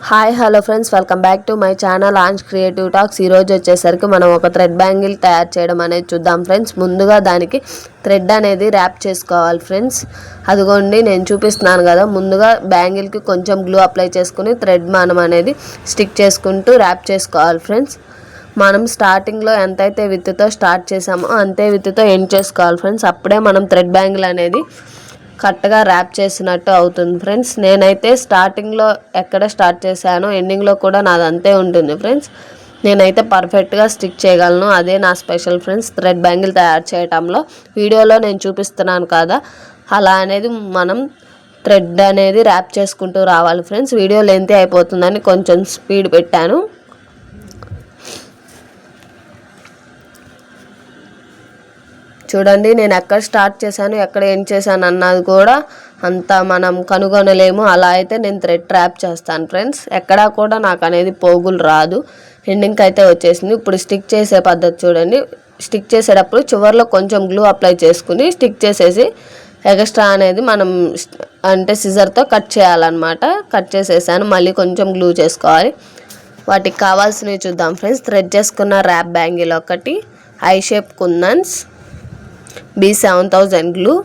Hi hello friends, welcome back to my channel Anj creative talks. ఈరోజు వచ్చేసరికి మనం ఒక థ్రెడ్ బ్యాంగిల్ తయారు చేయడం అనేది చూద్దాం ఫ్రెండ్స్. ముందుగా దానికి థ్రెడ్ అనేది ర్యాప్ చేసుకోవాలి ఫ్రెండ్స్. అదిగోండి నేను చూపిస్తున్నాను కదా. ముందుగా బ్యాంగిల్కి కొంచెం గ్లూ అప్లై చేసుకుని థ్రెడ్ మనం అనేది స్టిక్ చేసుకుంటూ ర్యాప్ చేసుకోవాలి ఫ్రెండ్స్. మనం స్టార్టింగ్లో ఎంతైతే విత్తుతో స్టార్ట్ చేసామో అంతే విత్తుతో ఎండ్ చేసుకోవాలి ఫ్రెండ్స్. అప్పుడే మనం థ్రెడ్ బ్యాంగిల్ అనేది కరెక్ట్గా ర్యాప్ చేసినట్టు అవుతుంది ఫ్రెండ్స్. నేనైతే స్టార్టింగ్లో ఎక్కడ స్టార్ట్ చేశానో ఎండింగ్లో కూడా నాది అంతే ఉంటుంది ఫ్రెండ్స్. నేనైతే పర్ఫెక్ట్గా స్టిక్ చేయగలను. అదే నా స్పెషల్ ఫ్రెండ్స్ థ్రెడ్ బ్యాంగిల్ తయారు చేయడంలో. వీడియోలో నేను చూపిస్తున్నాను కదా, అలా అనేది మనం థ్రెడ్ అనేది ర్యాప్ చేసుకుంటూ రావాలి ఫ్రెండ్స్. వీడియో లెంతీ అయిపోతుందని కొంచెం స్పీడ్ పెట్టాను. చూడండి, నేను ఎక్కడ స్టార్ట్ చేశాను ఎక్కడ ఎండ్ చేశాను అన్నది కూడా అంత మనం కనుగొనలేము. అలా అయితే నేను థ్రెడ్ ట్రాప్ చేస్తాను ఫ్రెండ్స్. ఎక్కడా కూడా నాకు అనేది పోగులు రాదు. ఎండింగ్కి అయితే వచ్చేసింది. ఇప్పుడు స్టిక్ చేసే పద్ధతి చూడండి. స్టిక్ చేసేటప్పుడు చివరిలో కొంచెం గ్లూ అప్లై చేసుకుని స్టిక్ చేసేసి ఎక్స్ట్రా అనేది మనం అంటే సిజర్తో కట్ చేయాలన్నమాట. కట్ చేసేసాను. మళ్ళీ కొంచెం గ్లూ చేసుకోవాలి. వాటికి కావాల్సినవి చూద్దాం ఫ్రెండ్స్. థ్రెడ్ చేసుకున్న ర్యాప్ బ్యాంగిల్ ఒకటి, I shape kundans, B7000 glue,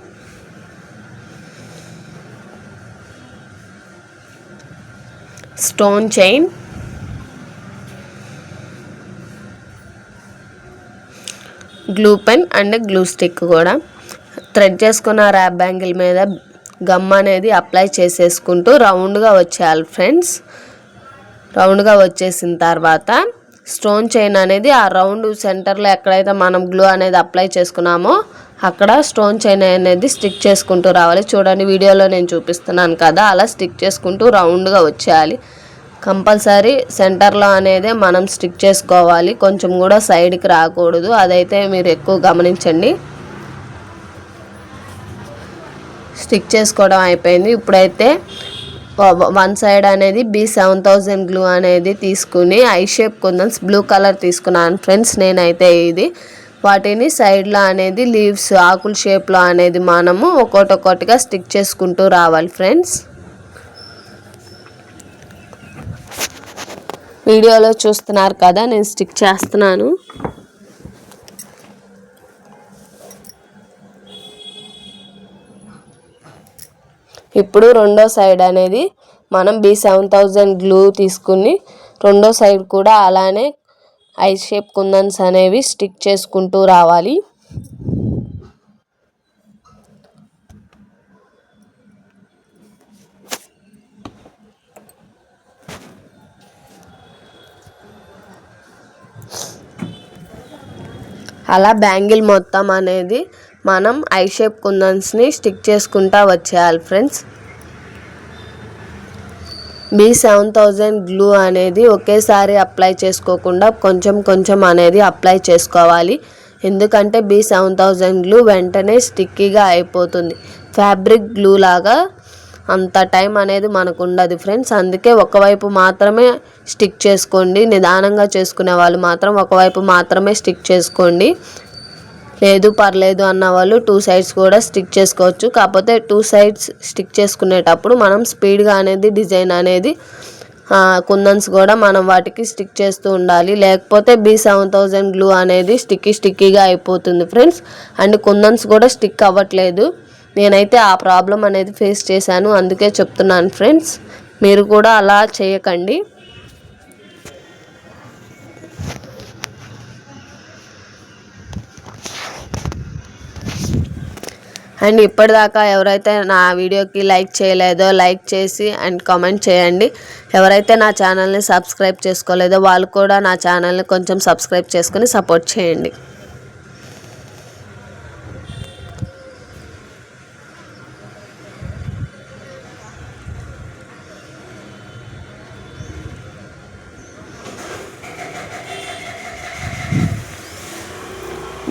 stone chain, glue pen and glue stick కూడా. థ్రెడ్ చేసుకున్న ర్యాప్ బ్యాంగిల్ మీద గమ్ అనేది అప్లై చేసేసుకుంటూ రౌండ్గా వచ్చేయాలి ఫ్రెండ్స్. రౌండ్గా వచ్చేసిన తర్వాత స్టోన్ చైన్ అనేది ఆ రౌండ్ సెంటర్లో ఎక్కడైతే మనం గ్లూ అనేది అప్లై చేసుకున్నామో అక్కడ స్టోన్ చైన్ అనేది స్టిక్ చేసుకుంటూ రావాలి. చూడండి, వీడియోలో నేను చూపిస్తున్నాను కదా, అలా స్టిక్ చేసుకుంటూ రౌండ్గా వచ్చేయాలి. కంపల్సరీ సెంటర్లో అనేది మనం స్టిక్ చేసుకోవాలి. కొంచెం కూడా సైడ్కి రాకూడదు. అదైతే మీరు ఎక్కువ గమనించండి. స్టిక్ చేసుకోవడం అయిపోయింది. ఇప్పుడైతే వన్ సైడ్ అనేది B7000 గ్లూ అనేది తీసుకుని I shape kundans blue colour తీసుకున్నాను ఫ్రెండ్స్. నేనైతే ఇది వాటిని సైడ్లో అనేది లీవ్స్ ఆకుల షేప్లో అనేది మనము ఒక్కొక్కటిగా స్టిక్ చేసుకుంటూ రావాలి ఫ్రెండ్స్. వీడియోలో చూస్తున్నారు కదా, నేను స్టిక్ చేస్తున్నాను. ఇప్పుడు రెండో సైడ్ అనేది మనం B7000 గ్లూ తీసుకుని రెండో సైడ్ కూడా అలానే ఐ షేప్ కుందన్స్ అనేవి స్టిక్ చేసుకుంటూ రావాలి. అలా బ్యాంగిల్ మొత్తం అనేది మనం ఐ షేప్ కుందన్స్ని స్టిక్ చేసుకుంటా వచ్చేయాలి ఫ్రెండ్స్. B7000 గ్లూ అనేది ఒకేసారి అప్లై చేసుకోకుండా కొంచెం కొంచెం అనేది అప్లై చేసుకోవాలి. ఎందుకంటే B7000 గ్లూ వెంటనే స్టిక్కీగా అయిపోతుంది. ఫ్యాబ్రిక్ గ్లూ లాగా అంత టైం అనేది మనకు ఉండదు ఫ్రెండ్స్. అందుకే ఒకవైపు మాత్రమే స్టిక్ చేసుకోండి. నిదానంగా చేసుకునే వాళ్ళు మాత్రం ఒకవైపు మాత్రమే స్టిక్ చేసుకోండి. లేదు పర్లేదు అన్న వాళ్ళు 2 సైడ్స్ కూడా స్టిక్ చేసుకోవచ్చు. కాకపోతే 2 సైడ్స్ స్టిక్ చేసుకునేటప్పుడు మనం స్పీడ్గా అనేది డిజైన్ అనేది కుందన్స్ కూడా మనం వాటికి స్టిక్ చేస్తూ ఉండాలి. లేకపోతే B7000 గ్లూ అనేది స్టిక్కీగా అయిపోతుంది ఫ్రెండ్స్. అండ్ కుందన్స్ కూడా స్టిక్ అవ్వట్లేదు. నేనైతే ఆ ప్రాబ్లం అనేది ఫేస్ చేశాను, అందుకే చెప్తున్నాను ఫ్రెండ్స్. మీరు కూడా అలా చేయకండి. అండ్ ఇప్పటిదాకా ఎవరైతే నా వీడియోకి లైక్ చేయలేదో లైక్ చేసి అండ్ కామెంట్ చేయండి. ఎవరైతే నా ఛానల్ని సబ్స్క్రైబ్ చేసుకోలేదో వాళ్ళు కూడా నా ఛానల్ని కొంచెం సబ్స్క్రైబ్ చేసుకుని సపోర్ట్ చేయండి.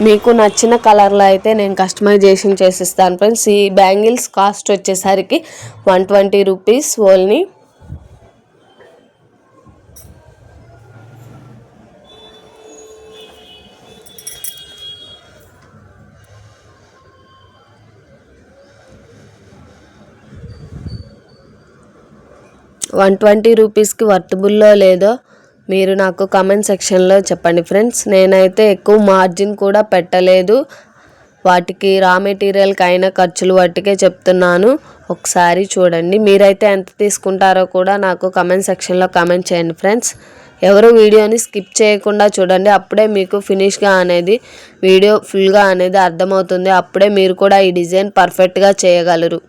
మీకు నచ్చిన కలర్లో అయితే నేను కస్టమైజేషన్ చేసిస్తాను ఫ్రెండ్స్. ఈ బ్యాంగిల్స్ కాస్ట్ వచ్చేసరికి 120 రూపీస్ ఓన్లీ. 120 రూపీస్కి వర్తబుల్లో లేదో మీరు నాకు కామెంట్ సెక్షన్లో చెప్పండి ఫ్రెండ్స్. నేనైతే ఎక్కువ మార్జిన్ కూడా పెట్టలేదు, వాటికి రా మెటీరియల్కి అయిన ఖర్చులు వాటికే చెప్తున్నాను. ఒకసారి చూడండి. మీరైతే ఎంత తీసుకుంటారో కూడా నాకు కామెంట్ సెక్షన్లో కామెంట్ చేయండి ఫ్రెండ్స్. ఎవరు వీడియోని స్కిప్ చేయకుండా చూడండి, అప్పుడే మీకు ఫినిష్గా అనేది వీడియో ఫుల్గా అనేది అర్థమవుతుంది. అప్పుడే మీరు కూడా ఈ డిజైన్ పర్ఫెక్ట్గా చేయగలరు.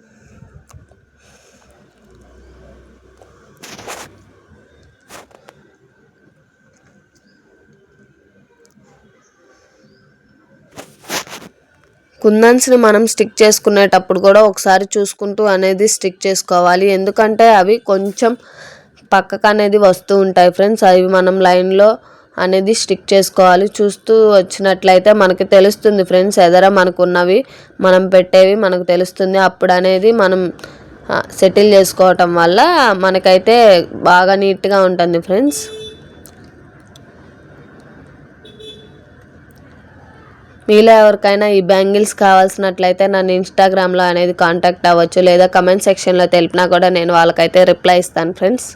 కుందన్స్ని మనం స్టిక్ చేసుకునేటప్పుడు కూడా ఒకసారి చూసుకుంటూ అనేది స్టిక్ చేసుకోవాలి, ఎందుకంటే అవి కొంచెం పక్కకు అనేది వస్తూ ఉంటాయి ఫ్రెండ్స్. అవి మనం లైన్లో అనేది స్టిక్ చేసుకోవాలి. చూస్తూ వచ్చినట్లయితే మనకి తెలుస్తుంది ఫ్రెండ్స్, ఎదర మనకున్నవి మనం పెట్టేవి మనకు తెలుస్తుంది. అప్పుడు అనేది మనం సెటిల్ చేసుకోవటం వల్ల మనకైతే బాగా నీట్గా ఉంటుంది ఫ్రెండ్స్. మీలో ఎవరికైనా ఈ బ్యాంగిల్స్ కావాల్సినట్లయితే నన్ను ఇన్స్టాగ్రామ్లో అనేది కాంటాక్ట్ అవ్వచ్చు, లేదా కమెంట్ సెక్షన్లో తెలిపినా కూడా నేను వాళ్ళకైతే రిప్లై ఇస్తాను ఫ్రెండ్స్.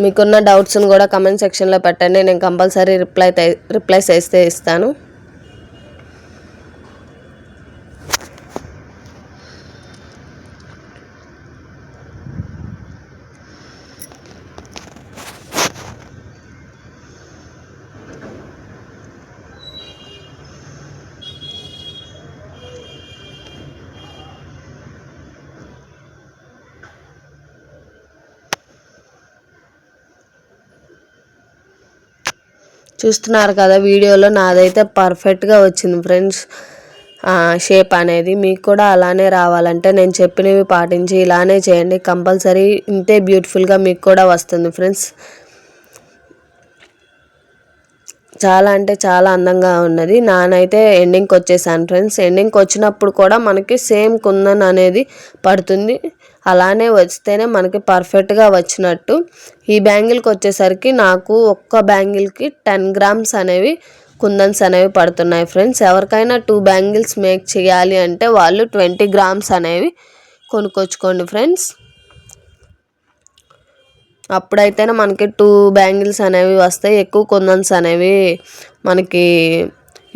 మీకున్న డౌట్స్ని కూడా కమెంట్ సెక్షన్లో పెట్టండి, నేను కంపల్సరీ రిప్లైస్ అయితే ఇస్తాను. చూస్తున్నారు కదా వీడియోలో, నాదైతే పర్ఫెక్ట్గా వచ్చింది ఫ్రెండ్స్ షేప్ అనేది. మీకు కూడా అలానే రావాలంటే నేను చెప్పినవి పాటించి ఇలానే చేయండి, కంపల్సరీ ఇంతే బ్యూటిఫుల్గా మీకు కూడా వస్తుంది ఫ్రెండ్స్. చాలా అంటే చాలా అందంగా ఉన్నది. నానైతే ఎండింగ్కి వచ్చేసాను ఫ్రెండ్స్. ఎండింగ్కి వచ్చినప్పుడు కూడా మనకి సేమ్ కుందన్ అనేది పడుతుంది, అలానే వస్తేనే మనకి పర్ఫెక్ట్గా వచ్చినట్టు. ఈ బ్యాంగిల్కి వచ్చేసరికి నాకు ఒక్క బ్యాంగిల్కి 10 గ్రామ్స్ అనేవి కుందన్స్ అనేవి పడుతున్నాయి ఫ్రెండ్స్. ఎవరికైనా 2 బ్యాంగిల్స్ మేక్ చేయాలి అంటే వాళ్ళు 20 గ్రామ్స్ అనేవి కొనుక్కొచ్చుకోండి ఫ్రెండ్స్. అప్పుడైతేనే మనకి 2 బ్యాంగిల్స్ అనేవి వస్తాయి, ఎక్కువ కుందన్స్ అనేవి మనకి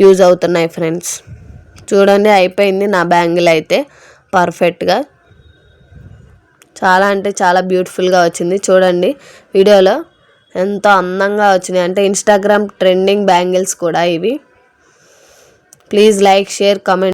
యూజ్ అవుతున్నాయి ఫ్రెండ్స్. చూడండి, అయిపోయింది నా బ్యాంగిల్ అయితే పర్ఫెక్ట్గా. చాలా అంటే చాలా బ్యూటిఫుల్గా వచ్చింది. చూడండి వీడియోలో ఎంతో అందంగా వచ్చినాయి, అంటే ఇన్స్టాగ్రామ్ ట్రెండింగ్ బ్యాంగిల్స్ కూడా ఇవి. Please like, share, comment.